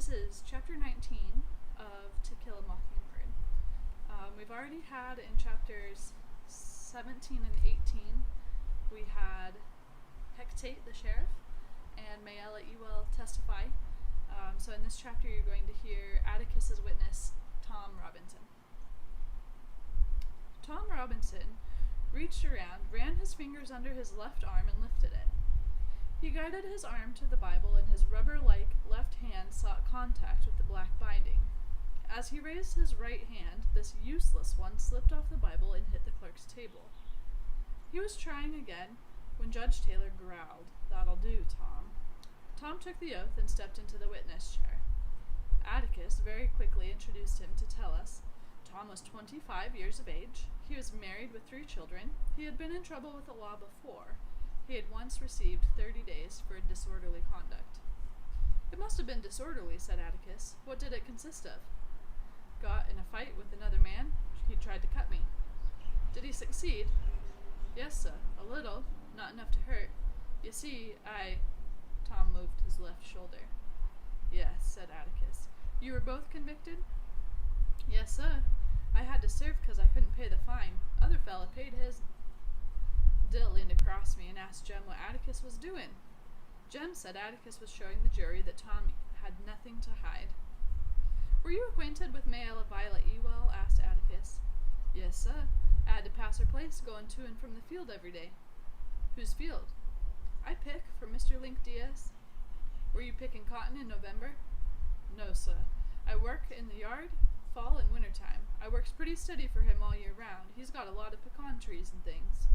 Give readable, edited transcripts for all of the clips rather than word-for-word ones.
This is chapter 19 of To Kill a Mockingbird. We've already had in chapters 17 and 18, we had Hecate, the sheriff, and Mayella Ewell testify. So in this chapter you're going to hear Atticus's witness, Tom Robinson. Tom Robinson reached around, ran his fingers under his left arm, and lifted it. He guided his arm to the Bible, and his rubber-like left hand sought contact with the black binding. As he raised his right hand, this useless one slipped off the Bible and hit the clerk's table. He was trying again when Judge Taylor growled, "That'll do, Tom." Tom took the oath and stepped into the witness chair. Atticus very quickly introduced him to tell us Tom was 25 years of age. He was married with 3 children. He had been in trouble with the law before. He had once received 30 days for disorderly conduct. "It must have been disorderly," said Atticus. "What did it consist of?" "Got in a fight with another man. He tried to cut me." "Did he succeed?" "Yes, sir. A little. Not enough to hurt. You see, Tom moved his left shoulder. "Yes," said Atticus. "You were both convicted?" "Yes, sir. I had to serve 'cause I couldn't pay the fine. Other fella paid his." Dill leaned across me and asked Jem what Atticus was doing. Jem said Atticus was showing the jury that Tom had nothing to hide. "Were you acquainted with Mayella Violet Ewell?" asked Atticus. "Yes, sir. I had to pass her place going to and from the field every day." "Whose field?" "I pick for Mr. Link Diaz." "Were you picking cotton in November?" "No, sir. I work in the yard, fall and winter time. I works pretty steady for him all year round. He's got a lot of pecan trees and things."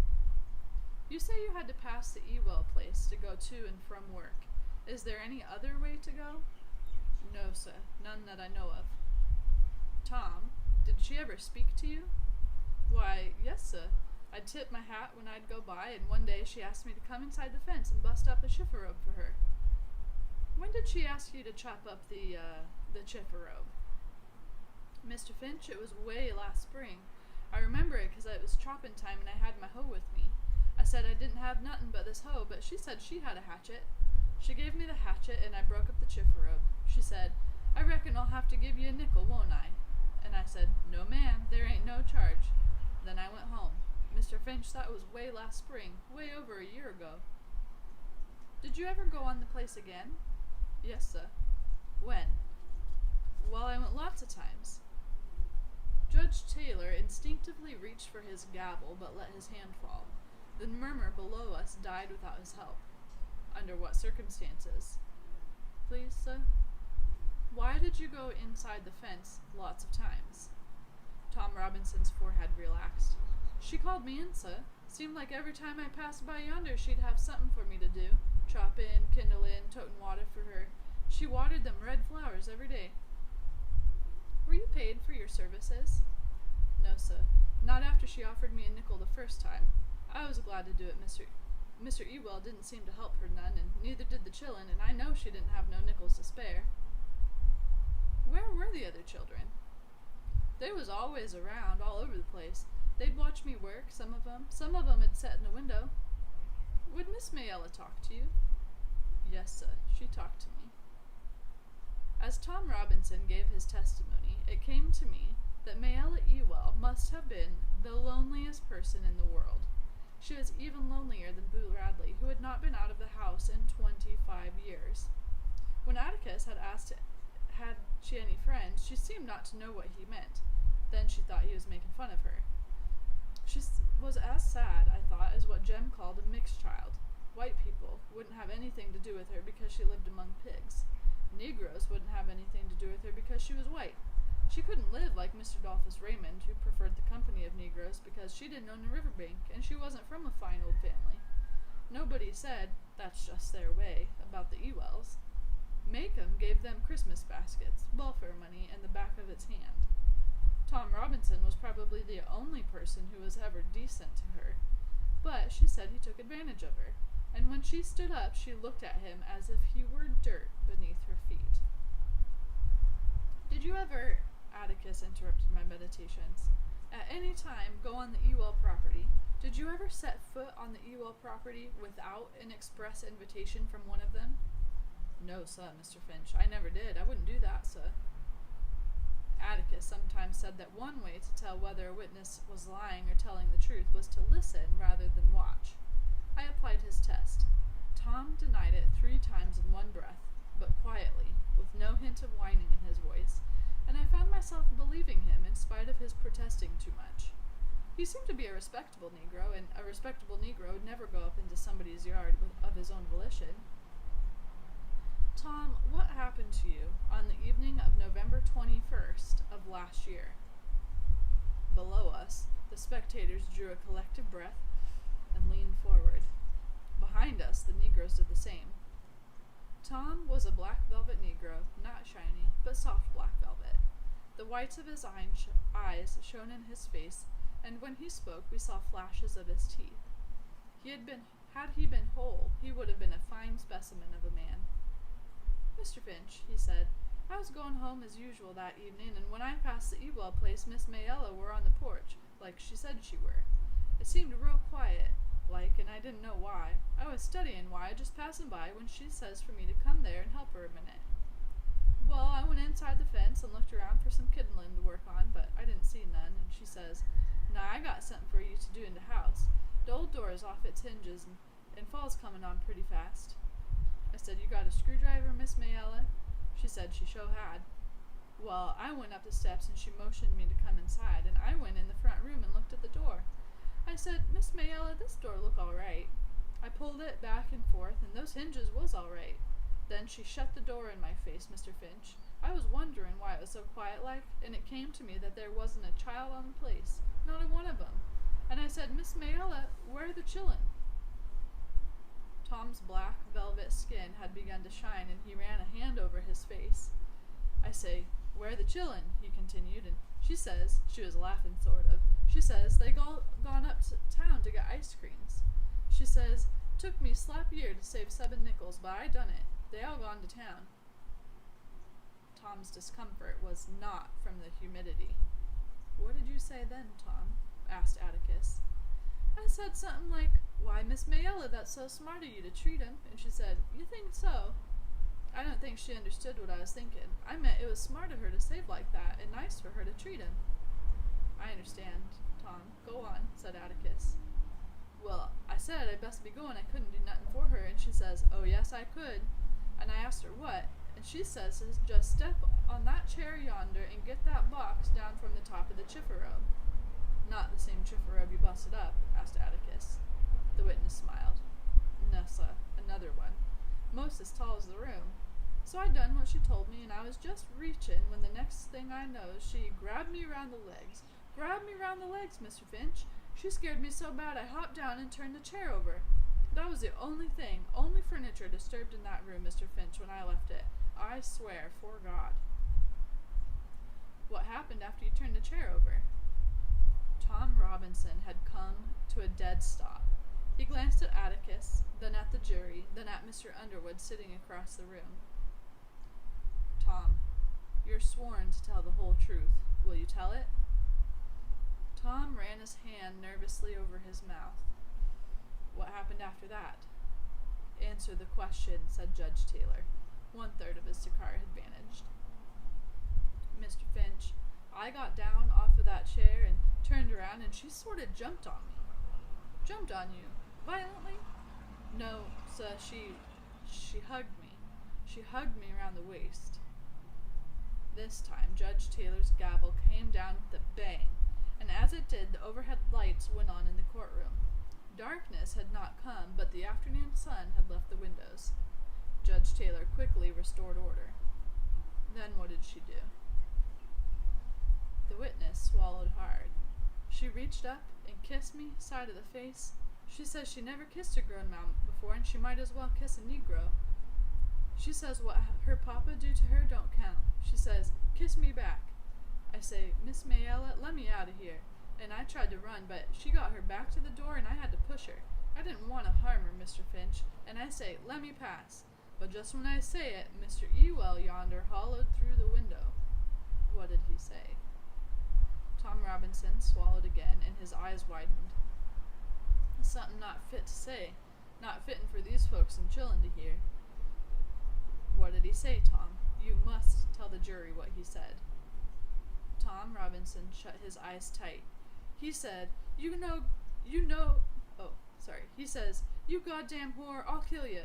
"You say you had to pass the Ewell place to go to and from work. Is there any other way to go?" "No, sir. None that I know of." "Tom, did she ever speak to you?" "Why, yes, sir. I'd tip my hat when I'd go by, and one day she asked me to come inside the fence and bust up a chifferobe for her." "When did she ask you to chop up the chifferobe?" "Mr. Finch, it was way last spring. I remember it 'cause it was chopping time and I had my hoe with me. I said I didn't have nothin' but this hoe, but she said she had a hatchet. She gave me the hatchet and I broke up the chifferobe. She said, 'I reckon I'll have to give you a nickel, won't I?' And I said, 'No, ma'am, there ain't no charge.' Then I went home. Mr. Finch, that was way last spring, way over a year ago." "Did you ever go on the place again?" "Yes, sir." "When?" "Well, I went lots of times." Judge Taylor instinctively reached for his gavel but let his hand fall. The murmur below us died without his help. "Under what circumstances?" "Please, sir?" "Why did you go inside the fence lots of times?" Tom Robinson's forehead relaxed. "She called me in, sir. Seemed like every time I passed by yonder she'd have something for me to do. Chop in, kindle in, totin' water for her. She watered them red flowers every day." "Were you paid for your services?" "No, sir. Not after she offered me a nickel the first time. I was glad to do it. Mr. Ewell didn't seem to help her none, and neither did the chillun, and I know she didn't have no nickels to spare." "Where were the other children?" "They was always around, all over the place. They'd watch me work, some of 'em. Some of 'em 'd set in the window." "Would Miss Mayella talk to you?" "Yes, sir. She talked to me." As Tom Robinson gave his testimony, it came to me that Mayella Ewell must have been the loneliest person in the world. She was even lonelier than Boo Radley, who had not been out of the house in 25 years. When Atticus had asked had she any friends, she seemed not to know what he meant. Then she thought he was making fun of her. She was as sad, I thought, as what Jem called a mixed child. White people wouldn't have anything to do with her because she lived among pigs. Negroes wouldn't have anything to do with her because she was white. She couldn't live like Mr. Dolphus Raymond, who preferred the company of Negroes because she didn't own a riverbank, and she wasn't from a fine old family. Nobody said, "That's just their way," about the Ewells. Maycomb gave them Christmas baskets, welfare money, and the back of its hand. Tom Robinson was probably the only person who was ever decent to her, but she said he took advantage of her, and when she stood up she looked at him as if he were dirt beneath her feet. "Did you ever," Atticus interrupted my meditations, "at any time go on the Ewell property? Did you ever set foot on the Ewell property without an express invitation from one of them?" No, sir, Mr. Finch, I never did. I wouldn't do that, sir. Atticus sometimes said that one way to tell whether a witness was lying or telling the truth was to listen rather than watch. I applied his test. Tom denied it 3 times in one breath, but quietly, with no hint of whining in his voice, and I found myself believing him in spite of his protesting too much. He seemed to be a respectable Negro, and a respectable Negro would never go up into somebody's yard of his own volition. Tom, what happened to you on the evening of November 21st of last year? Below us, the spectators drew a collective breath and leaned forward. Behind us, the Negroes did the same. Tom was a black velvet Negro, not shiny, but soft black velvet. The whites of his eyes shone in his face, and when he spoke, we saw flashes of his teeth. Had he been whole, he would have been a fine specimen of a man. Mr. Finch, he said, I was going home as usual that evening, and when I passed the Ewell place, Miss Mayella were on the porch, like she said she were. It seemed real quiet, like, and I didn't know why. I was studying why, just passing by, when she says for me to come there and help her a minute. Well, I went inside the fence and looked around for some kindling to work on, but I didn't see none, and she says, Now I got something for you to do in the house. The old door is off its hinges, and fall's coming on pretty fast. I said, You got a screwdriver, Miss Mayella? She said she sure had. Well, I went up the steps and she motioned me to come inside, and I went in the front room and looked at the door. I said, Miss Mayella, this door look all right. I pulled it back and forth, and those hinges was all right. Then she shut the door in my face, Mr. Finch. I was wondering why it was so quiet-like, and it came to me that there wasn't a child on the place, not a one of 'em. And I said, Miss Mayella, where are the chillun? Tom's black velvet skin had begun to shine, and he ran a hand over his face. I say, Where the chillun? He continued, and she says, she was laughing sort of, she says, they gone up to town to get ice creams. She says, Took me slap year to save 7 nickels, but I done it. They all gone to town. Tom's discomfort was not from the humidity. What did you say then, Tom? Asked Atticus. I said something like, Why, Miss Mayella, that's so smart of you to treat him. And she said, You think so? I don't think she understood what I was thinking. I meant it was smart of her to save like that, and nice for her to treat him. I understand, Tom. Go on, said Atticus. Well, I said I'd best be going. I couldn't do nothing for her, and she says, Oh, yes, I could. And I asked her what, and she says to just step on that chair yonder and get that box down from the top of the chifferobe. Not the same chifferobe you busted up, asked Atticus. The witness smiled. No, sir, another one. Most as tall as the room. So I done what she told me, and I was just reaching when the next thing I knows, she grabbed me round the legs. Grabbed me round the legs, Mr. Finch. She scared me so bad I hopped down and turned the chair over. That was the only furniture disturbed in that room, Mr. Finch, when I left it. I swear, 'fore God. What happened after you turned the chair over? Tom Robinson had come to a dead stop. He glanced at Atticus, then at the jury, then at Mr. Underwood sitting across the room. Tom, you're sworn to tell the whole truth. Will you tell it? Tom ran his hand nervously over his mouth. What happened after that? Answer the question, said Judge Taylor. 1/3 of his cigar had vanished. Mr. Finch, I got down off of that chair and turned around, and she sort of jumped on me. Jumped on you? Violently? No, sir, she hugged me. She hugged me around the waist. This time, Judge Taylor's gavel came down with a bang, and as it did, the overhead lights went on in the courtroom. Darkness had not come, but the afternoon sun had left the windows. Judge Taylor quickly restored order. Then what did she do? The witness swallowed hard. She reached up and kissed me, side of the face. She says she never kissed a grown man before, and she might as well kiss a Negro. She says what her papa do to her don't count. She says, Kiss me back. I say, Miss Mayella, let me out of here. And I tried to run, but she got her back to the door, and I had to push her. I didn't want to harm her, Mr. Finch, and I say, Let me pass. But just when I say it, Mr. Ewell yonder hollowed through the window. What did he say? Tom Robinson swallowed again, and his eyes widened. Something not fit to say, not fitting for these folks in Chillun to hear. What did he say, Tom? You must tell the jury what he said. Tom Robinson shut his eyes tight. He said, he says, "You goddamn whore, I'll kill you."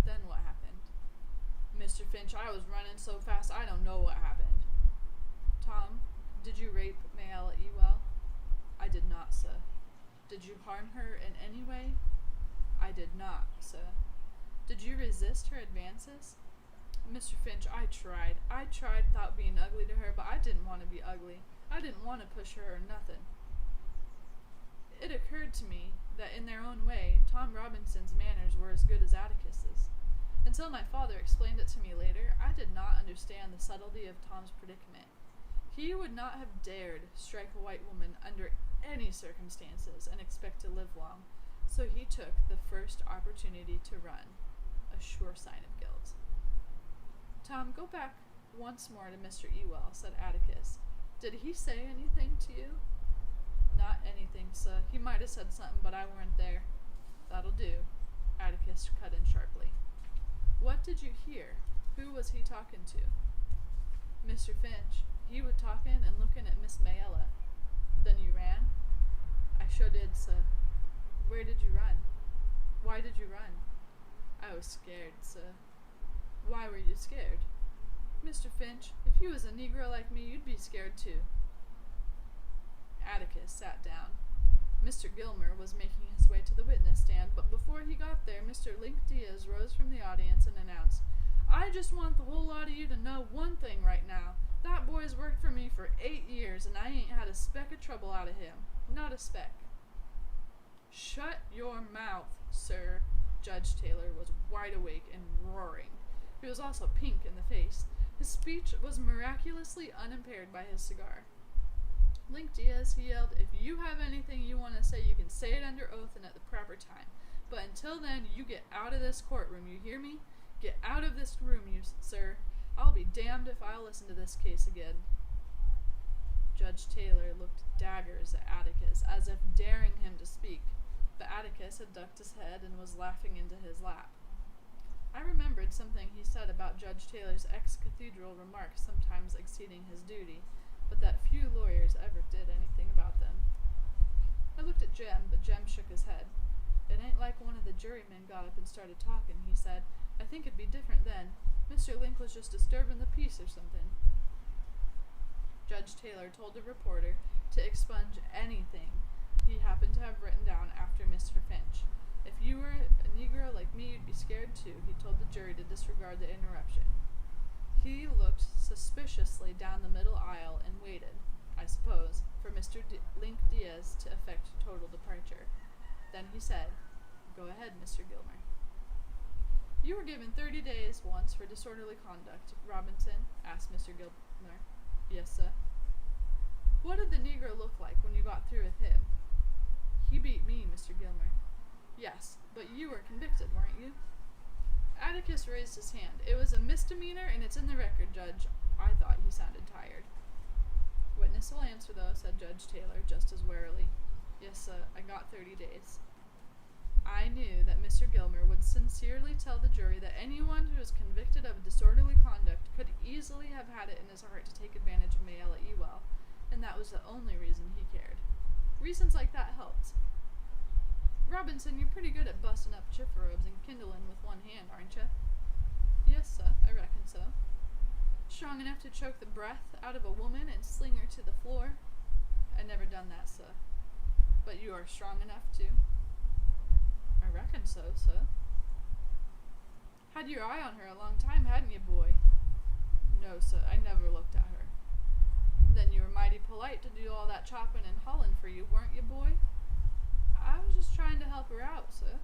Then what happened? Mr. Finch, I was running so fast I don't know what happened. Tom, did you rape Mayella Ewell? I did not, sir. Did you harm her in any way? I did not, sir. Did you resist her advances? Mr. Finch, I tried without being ugly to her, but I didn't want to be ugly. I didn't want to push her or nothing. It occurred to me that in their own way, Tom Robinson's manners were as good as Atticus's. Until my father explained it to me later, I did not understand the subtlety of Tom's predicament. He would not have dared strike a white woman under any circumstances and expect to live long, so he took the first opportunity to run, a sure sign of guilt. Tom, go back once more to Mr. Ewell, said Atticus. Did he say anything to you? Not anything, sir. He might have said something, but I weren't there. That'll do, Atticus cut in sharply. What did you hear? Who was he talking to? Mr. Finch. He was talking and looking at Miss Mayella. Then you ran? I sure did, sir. Where did you run? Why did you run? I was scared, sir. Why were you scared? Mr. Finch, if you was a Negro like me, you'd be scared too. Atticus sat down. Mr. Gilmer was making his way to the witness stand, but before he got there, Mr. Link Diaz rose from the audience and announced, I just want the whole lot of you to know one thing right now. That boy's worked for me for 8 years, and I ain't had a speck of trouble out of him. Not a speck. Shut your mouth, sir. Judge Taylor was wide awake and roaring. He was also pink in the face. His speech was miraculously unimpaired by his cigar. Link Diaz, he yelled, if you have anything you want to say, you can say it under oath and at the proper time. But until then, you get out of this courtroom, you hear me? Get out of this room, you sir. I'll be damned if I'll listen to this case again. Judge Taylor looked daggers at Atticus, as if daring him to speak, but Atticus had ducked his head and was laughing into his lap. I remembered something he said about Judge Taylor's ex-cathedral remarks sometimes exceeding his duty, but that few lawyers ever did anything about them. I looked at Jem, but Jem shook his head. It ain't like one of the jurymen got up and started talking, he said. I think it'd be different then. Mr. Link was just disturbing the peace or something. Judge Taylor told the reporter to expunge anything he happened to have written down after Mr. Finch. If you were a Negro like me, you'd be scared too, he told the jury to disregard the interruption. He looked suspiciously down the middle aisle and waited, I suppose, for Mr. Link Diaz to effect total departure. Then he said, Go ahead, Mr. Gilmer. You were given 30 days once for disorderly conduct, Robinson, asked Mr. Gilmer. Yes, sir. What did the Negro look like when you got through with him? He beat me, Mr. Gilmer. Yes, but you were convicted, weren't you? Atticus raised his hand. It was a misdemeanor, and it's in the record, Judge. I thought he sounded tired. Witness will answer, though, said Judge Taylor, just as warily. Yes, sir, I got 30 days. I knew that Mr. Gilmer would sincerely tell the jury that anyone who was convicted of disorderly conduct could easily have had it in his heart to take advantage of Mayella Ewell, and that was the only reason he cared. Reasons like that helped. Robinson, you're pretty good at busting up chifferobes and kindling with one hand, aren't you? Yes, sir, I reckon so. Strong enough to choke the breath out of a woman and sling her to the floor? I never done that, sir. But you are strong enough to? I reckon so, sir. Had your eye on her a long time, hadn't you, boy? No, sir, I never looked at her. Then you were mighty polite to do all that chopping and hauling for you, weren't you, boy? I was just trying to help her out, sir.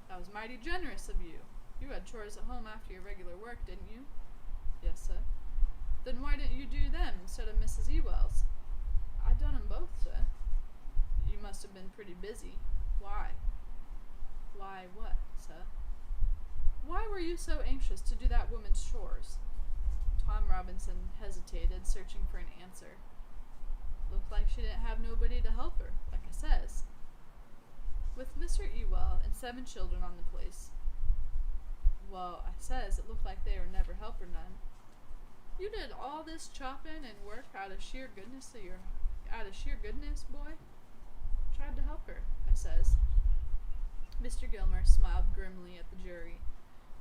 That was mighty generous of you. You had chores at home after your regular work, didn't you? Yes, sir. Then why didn't you do them instead of Mrs. Ewell's? I done 'em both, sir. You must have been pretty busy. Why? Why what, sir? Why were you so anxious to do that woman's chores? Tom Robinson hesitated, searching for an answer. Looked like she didn't have nobody to help her, like I says. With Mr. Ewell and 7 children on the place, Well, I says it looked like they were never help or none. You did all this chopping and work out of sheer goodness, boy? Tried to help her, I says. Mr. Gilmer smiled grimly at the jury.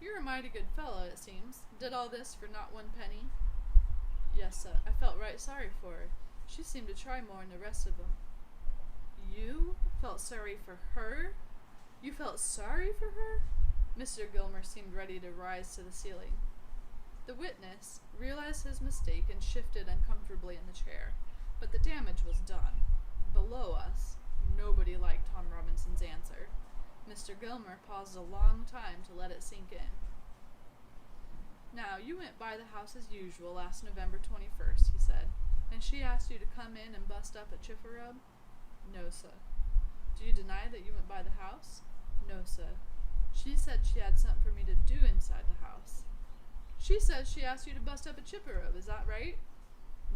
You're a mighty good fellow, it seems. Did all this for not one penny? Yes, sir. I felt right sorry for her. She seemed to try more than the rest of them. You felt sorry for her? You felt sorry for her? Mr. Gilmer seemed ready to rise to the ceiling. The witness realized his mistake and shifted uncomfortably in the chair, but the damage was done. Below us, nobody liked Tom Robinson's answer. Mr. Gilmer paused a long time to let it sink in. Now, you went by the house as usual last November 21st, he said, and she asked you to come in and bust up a chifferub? No, sir. Do you deny that you went by the house? No, sir. She said she had something for me to do inside the house. She said she asked you to bust up a chipper-up, is that right?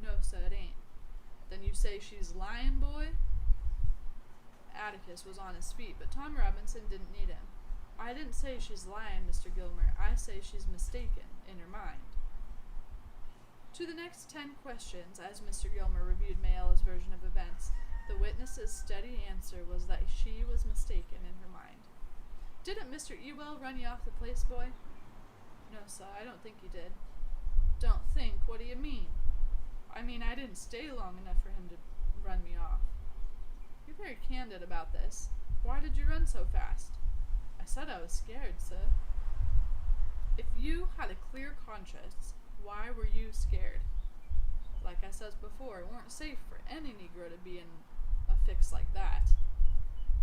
No, sir, it ain't. Then you say she's lying, boy? Atticus was on his feet, but Tom Robinson didn't need him. I didn't say she's lying, Mr. Gilmer. I say she's mistaken in her mind. To the next 10 questions, as Mr. Gilmer reviewed Mayella's version of events, the witness's steady answer was that she was mistaken in her mind. Didn't Mr. Ewell run you off the place, boy? No, sir, I don't think he did. Don't think? What do you mean? I mean, I didn't stay long enough for him to run me off. You're very candid about this. Why did you run so fast? I said I was scared, sir. If you had a clear conscience, why were you scared? Like I says before, it weren't safe for any Negro to be in a fix like that.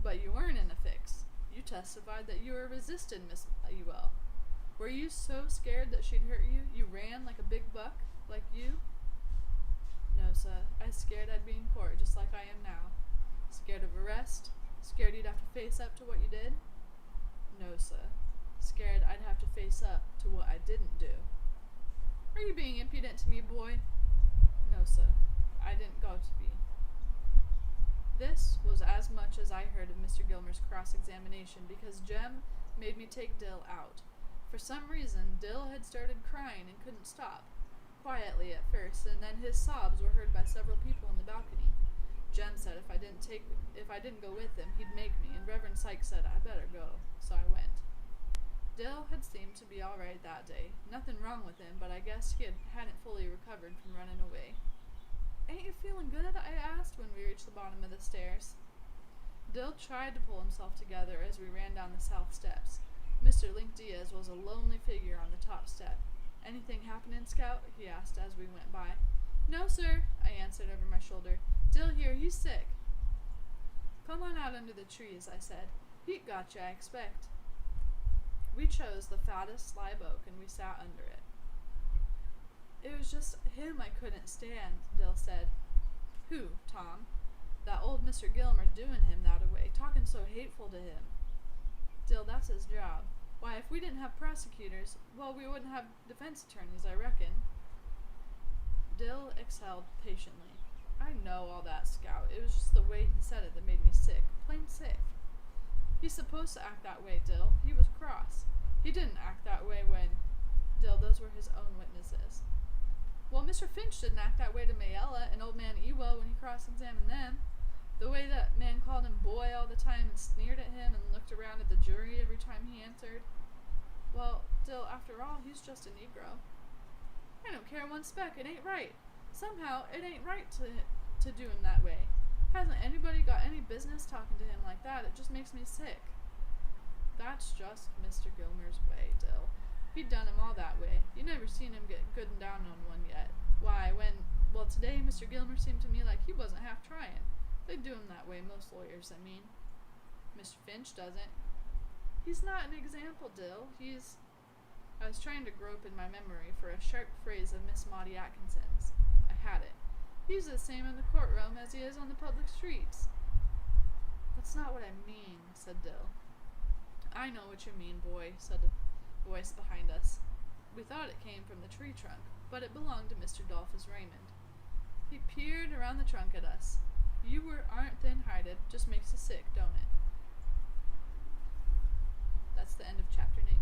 But you weren't in a fix. You testified that you were resisting Miss Ewell. Were you so scared that she'd hurt you, you ran like a big buck, like you? No, sir. I was scared I'd be in court, just like I am now. Scared of arrest? Scared you'd have to face up to what you did? No, sir. Scared I'd have to face up to what I didn't do. Are you being impudent to me, boy? No, sir. I didn't go to be. This was as much as I heard of Mr. Gilmer's cross-examination, because Jem made me take Dill out. For some reason, Dill had started crying and couldn't stop. Quietly at first, and then his sobs were heard by several people in the balcony. Jem said if I didn't go with him, he'd make me, and Reverend Sykes said I better go, so I went. Dill had seemed to be all right that day. Nothing wrong with him, but I guess he hadn't fully recovered from running away. Ain't you feeling good? I asked when we reached the bottom of the stairs. Dill tried to pull himself together as we ran down the south steps. Mr. Link Diaz was a lonely figure on the top step. Anything happening, Scout? He asked as we went by. No, sir, I answered over my shoulder. Dill here, he's sick. Come on out under the trees, I said. Heat got you, I expect. We chose the fattest live oak, and we sat under it. It was just him I couldn't stand, Dill said. Who, Tom? That old Mr. Gilmer doing him that away, talking so hateful to him. Dill, that's his job. Why, if we didn't have prosecutors, well, we wouldn't have defense attorneys, I reckon. Dill exhaled patiently. I know all that, Scout. It was just the way he said it that made me sick. Plain sick. He's supposed to act that way, Dill. He was cross. He didn't act that way when... Dill, those were his own witnesses. Well, Mr. Finch didn't act that way to Mayella and old man Ewell when he cross-examined them. The way that man called him boy all the time and sneered at him and looked around at the jury every time he answered. Well, Dill, after all, he's just a Negro. I don't care one speck. It ain't right. Somehow, it ain't right to do him that way. Hasn't anybody got any business talking to him like that? It just makes me sick. That's just Mr. Gilmer's way, Dill. He'd done him all that way. You never seen him get good and down on one yet. Why, well, today Mr. Gilmer seemed to me like he wasn't half trying. They do him that way, most lawyers, I mean. Mr. Finch doesn't. He's not an example, Dill. I was trying to grope in my memory for a sharp phrase of Miss Maudie Atkinson's. I had it. He's the same in the courtroom as he is on the public streets. That's not what I mean, said Dill. I know what you mean, boy, said a voice behind us. We thought it came from the tree trunk, but it belonged to Mr. Dolphus Raymond. He peered around the trunk at us. You aren't thin-hided, just makes you sick, don't it? That's the end of chapter 19.